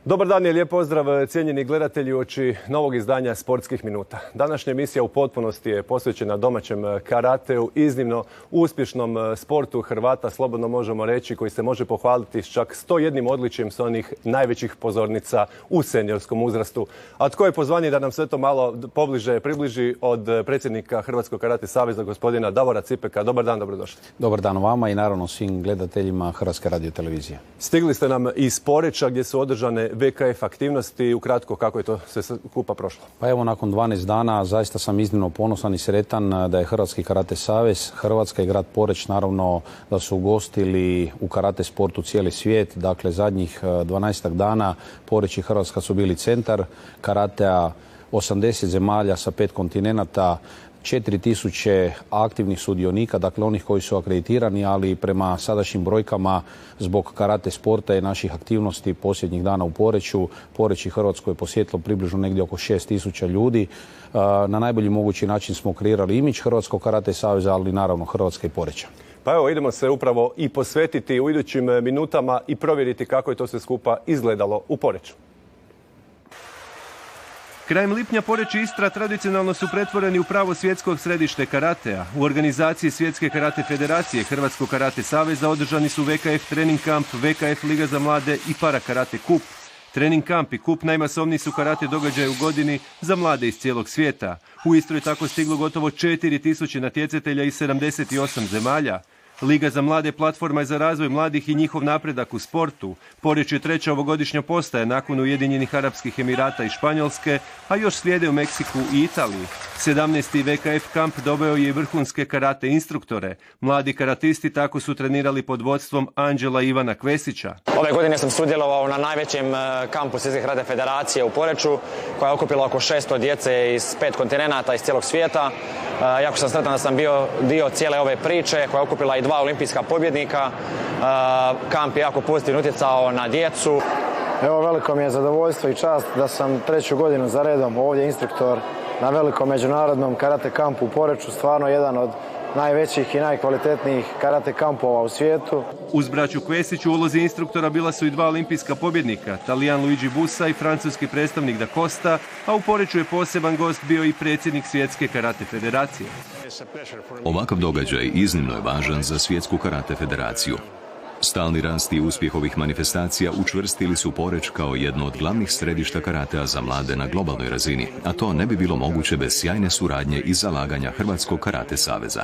Dobar dan i lijep pozdrav cijenjeni gledatelji uoči novog izdanja Sportskih minuta. Današnja emisija u potpunosti je posvećena domaćem karateu, iznimno uspješnom sportu Hrvata, slobodno možemo reći, koji se može pohvaliti s čak 101 odličjem s onih najvećih pozornica u seniorskom uzrastu. A tko je pozvaniji da nam sve to malo pobliže približi od predsjednika Hrvatskog karate saveza, gospodina Davora Cipeka. Dobar dan, dobrodošli. Dobar dan vama i naravno svim gledateljima Hrvatske radiotelevizije. Stigli ste nam iz Poreča gdje su održane VKF aktivnosti. Ukratko, kako je to sve skupa prošlo? Pa evo, nakon 12 dana zaista sam iznimno ponosan i sretan da je Hrvatski karate savez, Hrvatska i grad Poreč naravno da su ugostili u karate sportu cijeli svijet. Dakle, zadnjih 12 dana Poreč i Hrvatska su bili centar karatea, 80 zemalja sa 5 kontinenata, 4000 aktivnih sudionika, dakle onih koji su akreditirani, ali prema sadašnjim brojkama zbog karate sporta i naših aktivnosti posljednjih dana u Poreču, Poreć i Hrvatsku je posjetilo približno negdje oko 6000 ljudi. Na najbolji mogući način smo kreirali imidž Hrvatskog karate saveza, ali naravno Hrvatska i Poreča. Pa evo, idemo se upravo i posvetiti u idućim minutama i provjeriti kako je to sve skupa izgledalo u Poreču. Krajem lipnja Poreč i Istra tradicionalno su pretvoreni u pravo svjetskog središte karatea. U organizaciji Svjetske karate federacije Hrvatskog karate saveza održani su VKF trening kamp, VKF liga za mlade i para karate kup. Trening kamp i kup najmasovniji su karate događaje u godini za mlade iz cijelog svijeta. U Istru je tako stiglo gotovo 4000 natjecatelja iz 78 zemalja. Liga za mlade platforma je za razvoj mladih i njihov napredak u sportu. Poreč je 3. ovogodišnja postaja nakon Ujedinjenih Arapskih Emirata i Španjolske, a još slijede u Meksiku i Italiji. 17. VKF kamp doveo je i vrhunske karate instruktore. Mladi karatisti tako su trenirali pod vodstvom Anđela Ivana Kvesića. Ove godine sam sudjelovao na najvećem kampu Svjetske karate federacije u Poreču, koja je okupila oko 600 djece iz 5 kontinenata iz cijelog svijeta. Jako sam sretan da sam bio dio cijele ove priče koja je okupila i 2 olimpijska pobjednika. Kamp je jako pozitivno utjecao na djecu. Evo, veliko mi je zadovoljstvo i čast da sam 3. godinu za redom ovdje instruktor na velikom međunarodnom karate kampu u Poreču. Stvarno jedan od najvećih i najkvalitetnijih karate kampova u svijetu. Uz braću Kvesić u ulozi instruktora bila su i 2 olimpijska pobjednika, Talijan Luigi Busa i francuski predstavnik Da Costa, a u Poreču je poseban gost bio i predsjednik Svjetske karate federacije. Ovakav događaj iznimno je važan za Svjetsku karate federaciju. Stalni rast i uspjeh ovih manifestacija učvrstili su Poreč kao jedno od glavnih središta karatea za mlade na globalnoj razini, a to ne bi bilo moguće bez sjajne suradnje i zalaganja Hrvatskog karate saveza.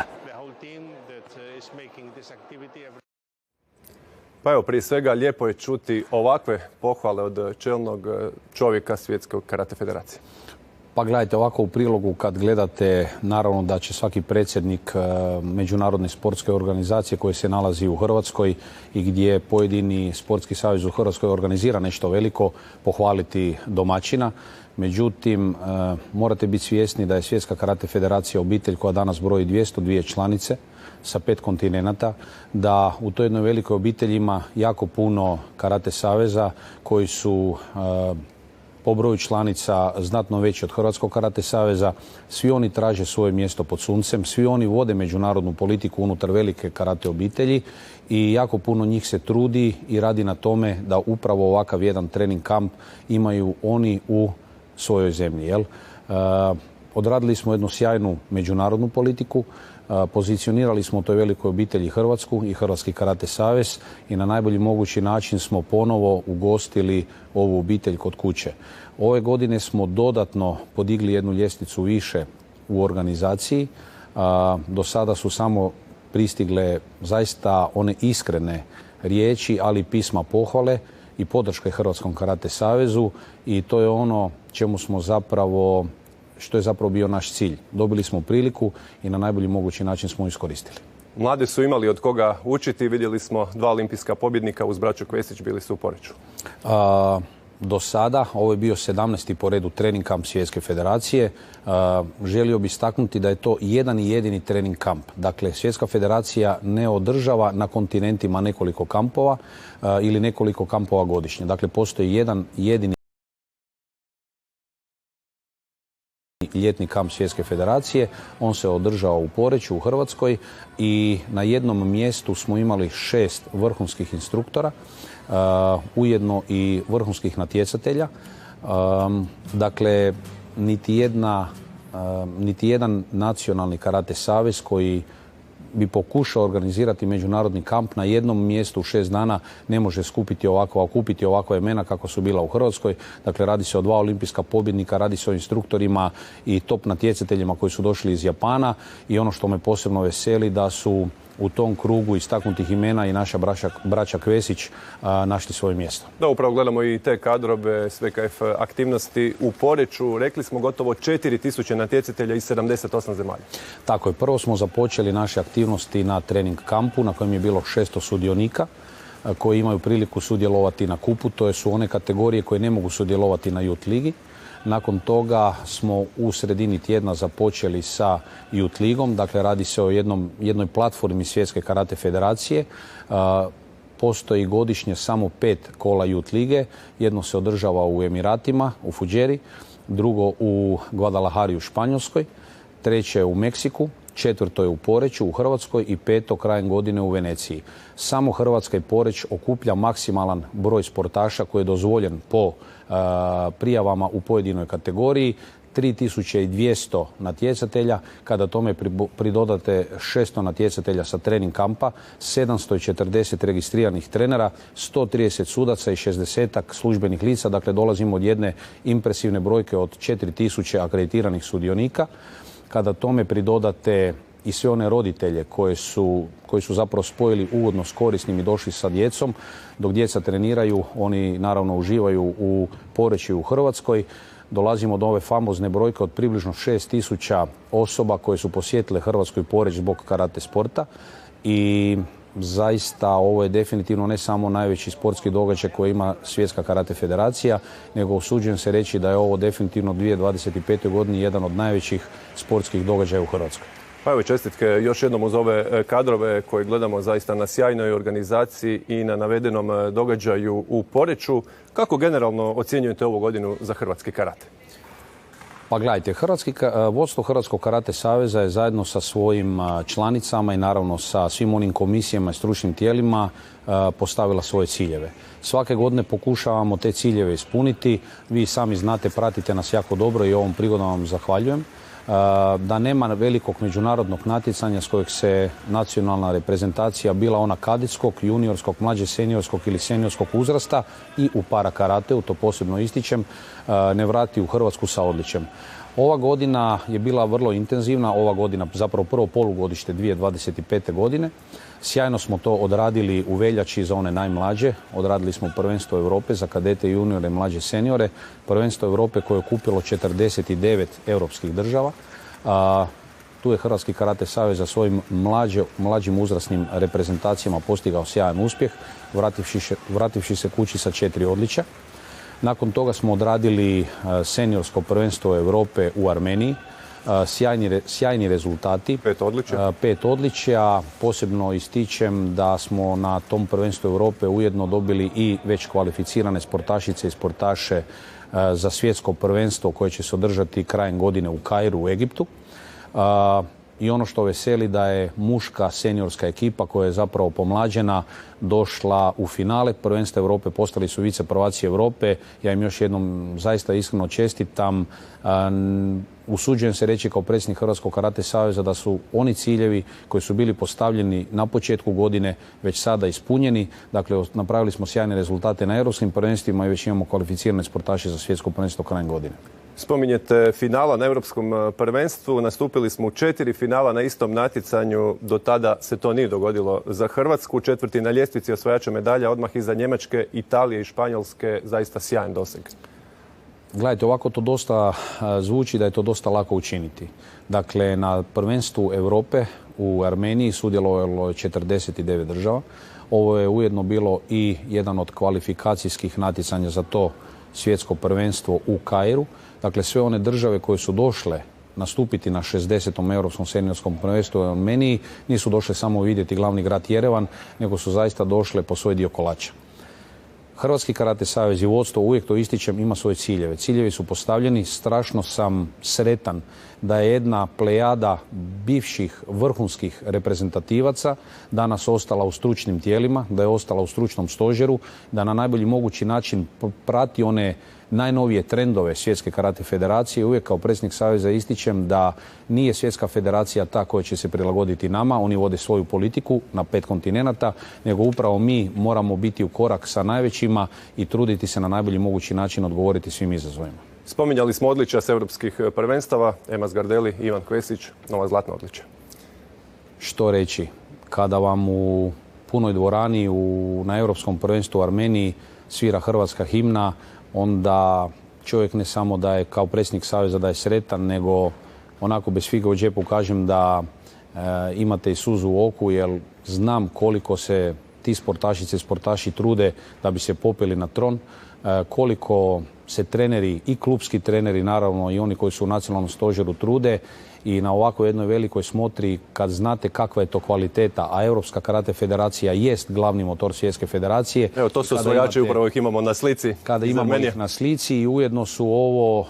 Pa evo, prije svega lijepo je čuti ovakve pohvale od čelnog čovjeka Svjetskog karate federacije. Pa gledajte, ovako u prilogu kad gledate, naravno da će svaki predsjednik međunarodne sportske organizacije koje se nalazi u Hrvatskoj i gdje pojedini sportski savez u Hrvatskoj organizira nešto veliko, pohvaliti domaćina. Međutim, morate biti svjesni da je Svjetska karate federacija obitelj koja danas broji 202 članice sa 5 kontinenata, da u toj jednoj velikoj obitelji ima jako puno karate saveza koji su po broju članica znatno veći od Hrvatskog karate saveza. Svi oni traže svoje mjesto pod suncem, svi oni vode međunarodnu politiku unutar velike karate obitelji i jako puno njih se trudi i radi na tome da upravo ovakav jedan trening kamp imaju oni u svojoj zemlji. Odradili smo jednu sjajnu međunarodnu politiku, pozicionirali smo u toj velikoj obitelji Hrvatsku i Hrvatski karate savez i na najbolji mogući način smo ponovo ugostili ovu obitelj kod kuće. Ove godine smo dodatno podigli jednu ljestvicu više u organizaciji. Do sada su samo pristigle zaista one iskrene riječi, ali pisma pohvale i podrške Hrvatskom karate savezu i to je ono čemu smo zapravo, što je zapravo bio naš cilj. Dobili smo priliku i na najbolji mogući način smo iskoristili. Mladi su imali od koga učiti. Vidjeli smo 2 olimpijska pobjednika uz braću Kvesić, bili su u Poreču. Do sada, ovo je bio 17. po redu trening kamp Svjetske federacije. Želio bih istaknuti da je to jedan i jedini trening kamp. Dakle, Svjetska federacija ne održava na kontinentima nekoliko kampova ili nekoliko kampova godišnje. Dakle, postoji jedan jedini ljetni kamp Svjetske federacije. On se održao u Poreču u Hrvatskoj i na jednom mjestu smo imali 6 vrhunskih instruktora. ujedno i vrhunskih natjecatelja. Dakle, niti jedan nacionalni karate savez koji bi pokušao organizirati međunarodni kamp na jednom mjestu u 6 dana ne može okupiti ovakva imena kako su bila u Hrvatskoj. Dakle, radi se o 2 olimpijska pobjednika, radi se o instruktorima i top natjecateljima koji su došli iz Japana i ono što me posebno veseli da su u tom krugu istaknutih imena i naša braća Kvesić našli svoje mjesto. Da, upravo gledamo i te kadrobe s VKF aktivnosti u Poreču. Rekli smo gotovo 4000 natjecatelja iz 78 zemalja. Tako je. Prvo smo započeli naše aktivnosti na trening kampu na kojem je bilo 600 sudionika koji imaju priliku sudjelovati na kupu. To su one kategorije koje ne mogu sudjelovati na Youth ligi. Nakon toga smo u sredini tjedna započeli sa Youth ligom, dakle radi se o jednoj platformi Svjetske karate federacije. Postoji godišnje samo 5 kola Youth lige, jedno se održava u Emiratima, u Fuđeri, drugo u Guadalajari u Španjolskoj, treće u Meksiku, četvrto je u Poreču u Hrvatskoj i peto krajem godine u Veneciji. Samo Hrvatska i Poreć okuplja maksimalan broj sportaša koji je dozvoljen po prijavama u pojedinoj kategoriji. 3200 natjecatelja, kada tome pridodate 600 natjecatelja sa trening kampa, 740 registriranih trenera, 130 sudaca i 60 službenih lica, dakle dolazimo od jedne impresivne brojke od 4000 akreditiranih sudionika. Kada tome pridodate i sve one roditelje koji su zapravo spojili ugodno s korisnim i došli sa djecom, dok djeca treniraju, oni naravno uživaju u Poreču u Hrvatskoj. Dolazimo do ove famozne brojke od približno 6000 osoba koje su posjetile Hrvatsku i Poreč zbog karate sporta i zaista ovo je definitivno ne samo najveći sportski događaj koji ima Svjetska karate federacija, nego usuđujem se reći da je ovo definitivno u 2025. godini jedan od najvećih sportskih događaja u Hrvatskoj. Pa evo čestitke još jednom uz ove kadrove koje gledamo zaista na sjajnoj organizaciji i na navedenom događaju u Poreču. Kako generalno ocjenjujete ovu godinu za hrvatski karate? Pa gledajte, vodstvo Hrvatskog karate saveza je zajedno sa svojim članicama i naravno sa svim onim komisijama i stručnim tijelima postavila svoje ciljeve. Svake godine pokušavamo te ciljeve ispuniti. Vi sami znate, pratite nas jako dobro i ovom prigodom vam zahvaljujem. Da nema velikog međunarodnog natjecanja s kojeg se nacionalna reprezentacija, bila ona kadetskog, juniorskog, mlađe seniorskog ili seniorskog uzrasta i u para karateu, to posebno ističem, ne vrati u Hrvatsku sa odličjem. Ova godina je bila vrlo intenzivna, ova godina zapravo prvo polugodište 2025. godine. Sjajno smo to odradili u veljači za one najmlađe. Odradili smo prvenstvo Europe za kadete, juniore, mlađe seniore. Prvenstvo Europe koje je okupilo 49 europskih država. Tu je Hrvatski karate savez za svojim mlađim uzrasnim reprezentacijama postigao sjajan uspjeh, vrativši se kući sa 4 odličja. Nakon toga smo odradili seniorsko prvenstvo Europe u Armeniji. Sjajni rezultati. 5 odličja. 5 odličja. Posebno ističem da smo na tom prvenstvu Europe ujedno dobili i već kvalificirane sportašice i sportaše za svjetsko prvenstvo koje će se održati krajem godine u Kairu u Egiptu. I ono što veseli da je muška seniorska ekipa koja je zapravo pomlađena došla u finale prvenstva Europe, postali su vice prvaci Europe. Ja im još jednom zaista iskreno čestitam. Usuđujem se reći kao predsjednik Hrvatskog karate saveza da su oni ciljevi koji su bili postavljeni na početku godine već sada ispunjeni. Dakle, napravili smo sjajne rezultate na europskim prvenstvima i već imamo kvalificirane sportaše za svjetsko prvenstvo krajem godine. Spominjete finala na europskom prvenstvu. Nastupili smo u 4 finala na istom natjecanju. Do tada se to nije dogodilo za Hrvatsku. 4. na ljestvici osvajača medalja odmah iza Njemačke, Italije i Španjolske. Zaista sjajan doseg. Gledajte, ovako to dosta zvuči da je to dosta lako učiniti. Dakle, na prvenstvu Europe u Armeniji sudjelovalo je 49 država. Ovo je ujedno bilo i jedan od kvalifikacijskih natjecanja za to svjetsko prvenstvo u Kairu. Dakle, sve one države koje su došle nastupiti na 60. europskom seniorskom prvenstvu u Armeniji nisu došle samo vidjeti glavni grad Jerevan, nego su zaista došle po svoj dio kolača. Hrvatski karate savez i vodstvo, uvijek to ističem, ima svoje ciljeve. Ciljevi su postavljeni, strašno sam sretan da je jedna plejada bivših vrhunskih reprezentativaca danas ostala u stručnim tijelima, da je ostala u stručnom stožeru, da na najbolji mogući način prati one najnovije trendove Svjetske karate federacije. Uvijek kao predsjednik saveza ističem da nije Svjetska federacija ta koja će se prilagoditi nama, oni vode svoju politiku na 5 kontinenata, nego upravo mi moramo biti u korak sa najvećima i truditi se na najbolji mogući način odgovoriti svim izazovima. Spominjali smo odličja s europskih prvenstava, Emas Gardeli, Ivan Kvesić, nova zlatna odličja. Što reći? Kada vam u punoj dvorani na europskom prvenstvu u Armeniji svira hrvatska himna, onda čovjek ne samo da je kao predsjednik saveza da je sretan, nego onako bez fige u džepu kažem da imate i suzu u oku, jer znam koliko se ti sportašice i sportaši trude da bi se popeli na tron, koliko se treneri i klubski treneri, naravno i oni koji su u nacionalnom stožeru trude i na ovako jednoj velikoj smotri kad znate kakva je to kvaliteta, a Europska karate federacija jest glavni motor Svjetske federacije. Evo, to su osvojači, upravo ih imamo na slici. Kada imamo ih na slici i ujedno su ovo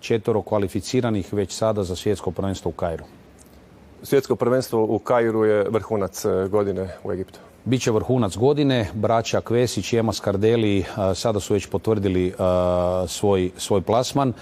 4 kvalificiranih već sada za svjetsko prvenstvo u Kairu. Svjetsko prvenstvo u Kairu je vrhunac godine u Egiptu. Biće vrhunac godine. Braća Kvesić i Emas Gardeli sada su već potvrdili svoj plasman.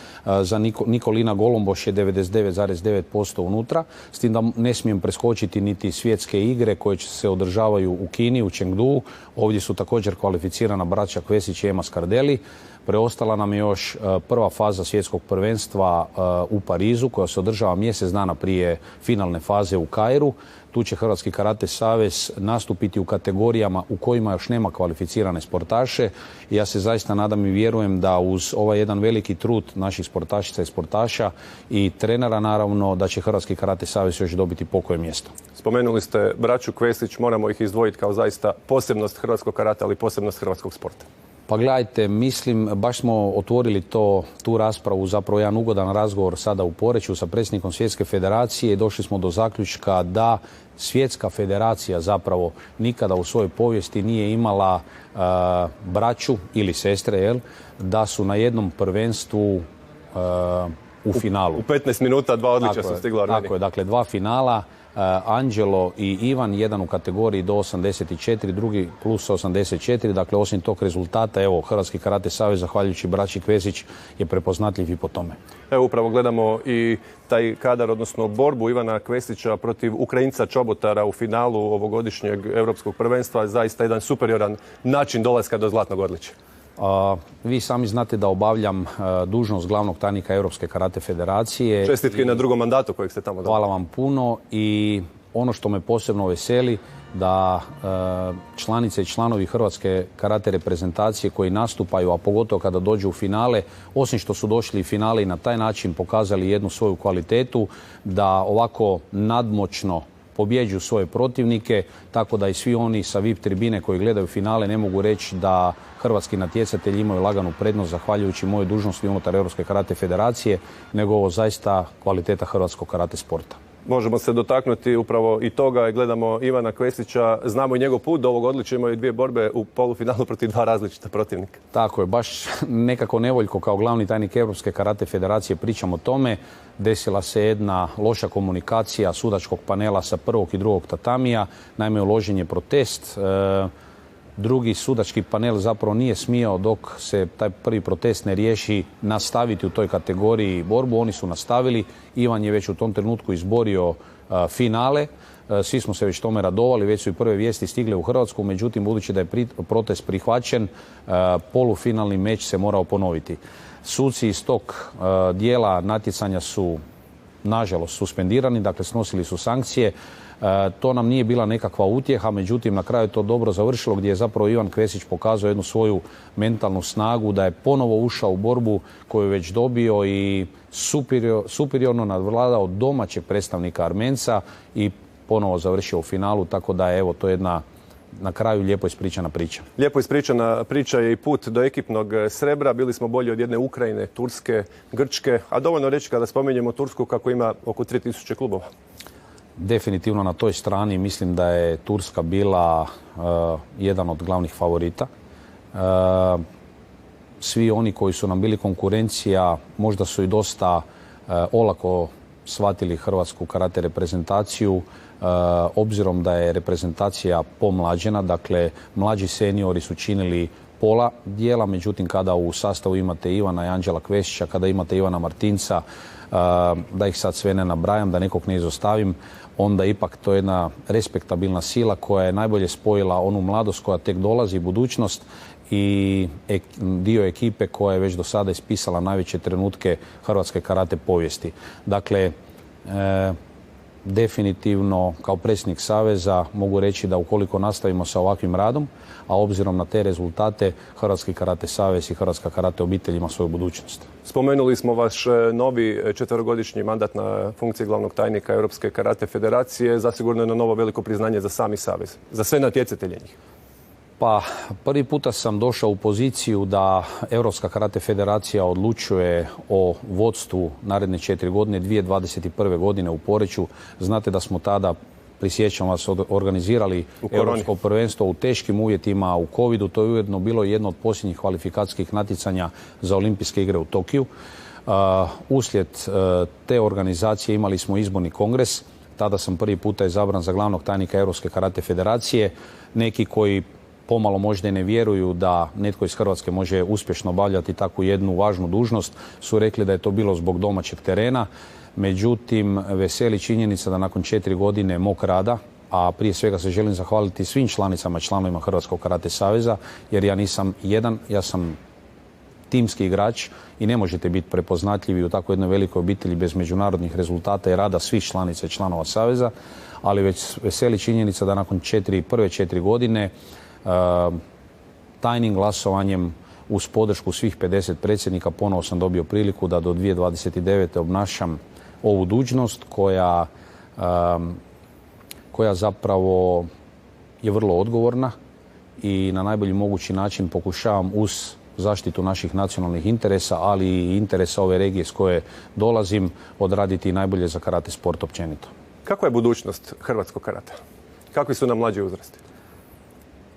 Za Nikolina Golomboš je 99,9% unutra. S tim da ne smijem preskočiti niti svjetske igre koje se održavaju u Kini, u Chengdu. Ovdje su također kvalificirana braća Kvesić i Emas Gardeli. Preostala nam je još prva faza svjetskog prvenstva u Parizu koja se održava mjesec dana prije finalne faze u Kairu. Tu će Hrvatski karate savez nastupiti u kategorijama u kojima još nema kvalificirane sportaše. I ja se zaista nadam i vjerujem da uz ovaj jedan veliki trud naših sportašica i sportaša i trenera naravno da će Hrvatski karate savez još dobiti pokoje mjesto. Spomenuli ste braću Kvesić, moramo ih izdvojiti kao zaista posebnost hrvatskog karata, ali posebnost hrvatskog sporta. Pa gledajte, mislim, baš smo otvorili tu raspravu, zapravo jedan ugodan razgovor sada u Poreču sa predsjednikom Svjetske federacije i došli smo do zaključka da Svjetska federacija zapravo nikada u svojoj povijesti nije imala braću ili sestre, da su na jednom prvenstvu u finalu. U 15 minuta 2 odličja su stigla Armeniji. Tako je, dakle 2 finala. Anđelo i Ivan, jedan u kategoriji do 84, drugi plus 84. Dakle, osim tog rezultata, evo, Hrvatski karate savez, zahvaljujući braći Kvesić, je prepoznatljiv i po tome. Evo, upravo gledamo i taj kadar, odnosno borbu Ivana Kvesića protiv Ukrajinca Čobotara u finalu ovogodišnjeg europskog prvenstva. Zaista jedan superioran način dolaska do zlatnog odličja. Vi sami znate da obavljam dužnost glavnog tajnika Europske karate federacije. Čestitke na drugom mandatu kojeg ste tamo dali. Hvala vam puno i ono što me posebno veseli da članice i članovi Hrvatske karate reprezentacije koji nastupaju, a pogotovo kada dođu u finale, osim što su došli u finale i na taj način pokazali jednu svoju kvalitetu, da ovako nadmoćno pobjeđuju svoje protivnike, tako da i svi oni sa VIP tribine koji gledaju finale ne mogu reći da hrvatski natjecatelji imaju laganu prednost zahvaljujući mojoj dužnosti unutar Europske karate federacije, nego ovo zaista kvaliteta hrvatskog karate sporta. Možemo se dotaknuti upravo i toga. Gledamo Ivana Kvesića, znamo i njegov put do ovog odličja, imaju 2 borbe u polufinalu protiv 2 različita protivnika. Tako je, baš nekako nevoljko kao glavni tajnik Europske karate federacije pričam o tome. Desila se jedna loša komunikacija sudačkog panela sa prvog i drugog tatamija. Naime, uložen je protest. Drugi sudački panel zapravo nije smio dok se taj prvi protest ne riješi nastaviti u toj kategoriji borbu. Oni su nastavili. Ivan je već u tom trenutku izborio finale. Svi smo se već tome radovali, već su i prve vijesti stigle u Hrvatsku. Međutim, budući da je protest prihvaćen, polufinalni meč se morao ponoviti. Suci iz tog dijela natjecanja su, nažalost, suspendirani, dakle snosili su sankcije. To nam nije bila nekakva utjeha, međutim na kraju je to dobro završilo gdje je zapravo Ivan Kvesić pokazao jednu svoju mentalnu snagu da je ponovo ušao u borbu koju je već dobio i superiorno nadvladao domaćeg predstavnika Armenca i ponovo završio u finalu, tako da je evo to jedna na kraju lijepo ispričana priča. Lijepo ispričana priča je i put do ekipnog srebra. Bili smo bolji od jedne Ukrajine, Turske, Grčke, a dovoljno reći kada spominjemo Tursku kako ima oko 3000 klubova. Definitivno na toj strani mislim da je Turska bila jedan od glavnih favorita. Svi oni koji su nam bili konkurencija možda su i dosta olako shvatili hrvatsku karate reprezentaciju, obzirom da je reprezentacija pomlađena, dakle mlađi seniori su činili pola dijela, međutim kada u sastavu imate Ivana i Anđela Kvesića, kada imate Ivana Martinca, da ih sad sve ne nabrajam, da nekog ne izostavim, onda ipak to je jedna respektabilna sila koja je najbolje spojila onu mladost koja tek dolazi, budućnost, i dio ekipe koja je već do sada ispisala najveće trenutke hrvatske karate povijesti. Dakle, definitivno kao predsjednik Saveza mogu reći da ukoliko nastavimo sa ovakvim radom, a obzirom na te rezultate, Hrvatski karate savez i Hrvatska karate obitelj ima svoju budućnost. Spomenuli smo vaš novi 4-godišnji mandat na funkciji glavnog tajnika Europske karate federacije. Zasigurno je na novo veliko priznanje za sami savez, za sve natjecatelje njih. Pa, prvi puta sam došao u poziciju da Europska karate federacija odlučuje o vodstvu naredne 4 godine, 2021. godine u Poreču. Znate da smo tada, prisjećam vas, organizirali Europsko prvenstvo u teškim uvjetima u covidu. To je ujedno bilo jedno od posljednjih kvalifikacijskih natjecanja za olimpijske igre u Tokiju. Uslijed te organizacije imali smo izborni kongres. Tada sam prvi puta izabran za glavnog tajnika Europske karate federacije. Neki koji pomalo možda i ne vjeruju da netko iz Hrvatske može uspješno obavljati takvu jednu važnu dužnost, su rekli da je to bilo zbog domaćeg terena. Međutim, veseli činjenica da nakon 4 godine mog rada, a prije svega se želim zahvaliti svim članovima Hrvatskog karate saveza, jer ja nisam jedan, ja sam timski igrač i ne možete biti prepoznatljivi u tako jednoj velikoj obitelji bez međunarodnih rezultata i rada svih članica i članova saveza, ali već veseli činjenica da nakon prve 4 godine tajnim glasovanjem uz podršku svih 50 predsjednika ponovo sam dobio priliku da do 2029. obnašam ovu dužnost koja zapravo je vrlo odgovorna i na najbolji mogući način pokušavam uz zaštitu naših nacionalnih interesa, ali i interesa ove regije s koje dolazim, odraditi najbolje za karate sport općenito. Kakva je budućnost hrvatskog karata? Kakvi su nam mlađi uzrasti?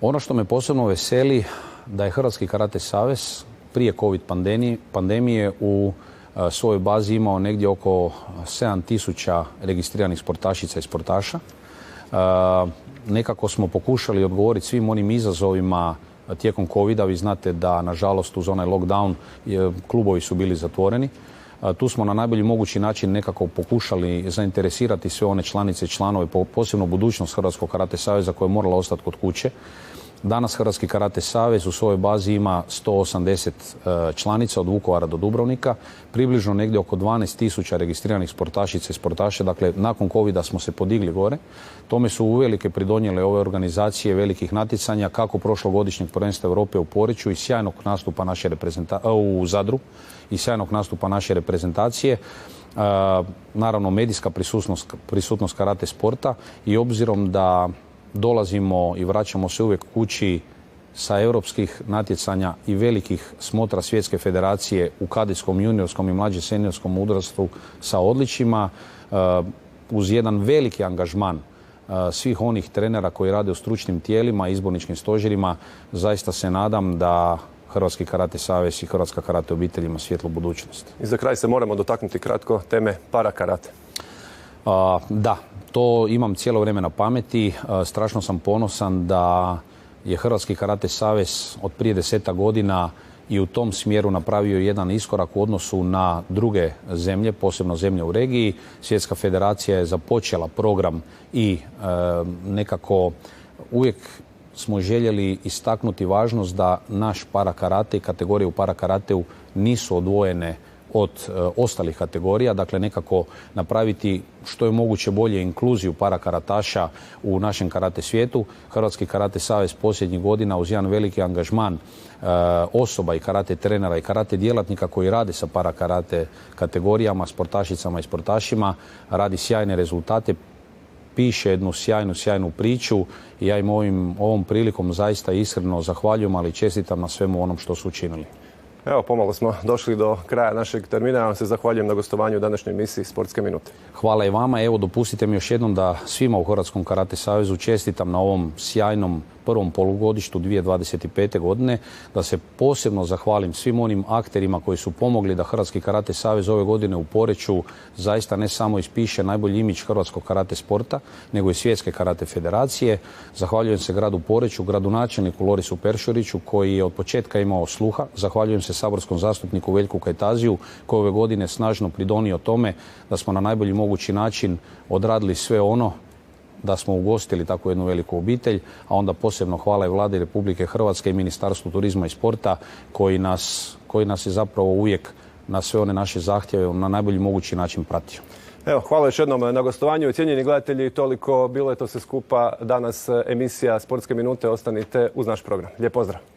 Ono što me posebno veseli da je Hrvatski karate savez prije COVID pandemije u svojoj bazi imao negdje oko 7.000 registriranih sportašica i sportaša. Nekako smo pokušali odgovoriti svim onim izazovima tijekom COVID-a. Vi znate da, nažalost, uz onaj lockdown klubovi su bili zatvoreni. Tu smo na najbolji mogući način nekako pokušali zainteresirati sve one članice i članove, posebno budućnost Hrvatskog karate saveza koja je morala ostati kod kuće. Danas Hrvatski karate savez u svojoj bazi ima 180 članica od Vukovara do Dubrovnika, približno negdje oko 12.000 registriranih sportašica i sportaša. Dakle, nakon COVID-a smo se podigli gore. Tome su uvelike pridonijele ove organizacije velikih natjecanja, kako prošlogodišnjeg prvenstva Europe u Poreču i sjajnog nastupa naše u Zadru i sjajnog nastupa naše reprezentacije. Naravno, medijska prisutnost karate sporta i obzirom da dolazimo i vraćamo se uvijek kući sa europskih natjecanja i velikih smotra Svjetske federacije u kadetskom, juniorskom i mlađe seniorskom uzrastu sa odličjima, uz jedan veliki angažman svih onih trenera koji rade u stručnim tijelima i izborničkim stožerima, zaista se nadam da Hrvatski karate savez i Hrvatska karate obitelj ima svjetlu budućnost. I za kraj se moramo dotaknuti kratko teme para karate. Da, to imam cijelo vrijeme na pameti. Strašno sam ponosan da je Hrvatski karate savez od prije 10 godina i u tom smjeru napravio jedan iskorak u odnosu na druge zemlje, posebno zemlje u regiji. Svjetska federacija je započela program i nekako uvijek smo željeli istaknuti važnost da naš parakarate i kategorije u parakarateu nisu odvojene od ostalih kategorija, dakle nekako napraviti što je moguće bolje inkluziju parakarataša u našem karate svijetu. Hrvatski karate savez posljednjih godina uz jedan veliki angažman osoba i karate trenera i karate djelatnika koji rade sa parakarate kategorijama, sportašicama i sportašima, radi sjajne rezultate, piše jednu sjajnu priču i ja im ovom prilikom zaista iskreno zahvaljujem, ali čestitam na svemu onom što su učinili. Evo, pomalo smo došli do kraja našeg termina. Ja vam se zahvaljujem na gostovanju u današnjoj emisiji Sportske minute. Hvala i vama. Evo, dopustite mi još jednom da svima u Hrvatskom karate savezu čestitam na ovom sjajnom prvom polugodištu 2025. godine, da se posebno zahvalim svim onim akterima koji su pomogli da Hrvatski karate savez ove godine u Poreču zaista ne samo ispiše najbolji imidž hrvatskog karate sporta, nego i Svjetske karate federacije. Zahvaljujem se gradu Poreču, gradonačelniku Lorisu Peršuriću koji je od početka imao sluha. Zahvaljujem se saborskom zastupniku Veljku Kajtaziju koji ove godine snažno pridonio tome da smo na najbolji mogući način odradili sve ono, da smo ugostili takvu jednu veliku obitelj, a onda posebno hvala i Vladi Republike Hrvatske i Ministarstvu turizma i sporta koji nas je zapravo uvijek na sve one naše zahtjeve na najbolji mogući način pratio. Evo, hvala još jednom na gostovanju. Cijenjeni gledatelji, toliko bilo je to sve skupa danas emisija Sportske minute. Ostanite uz naš program. Lijep pozdrav.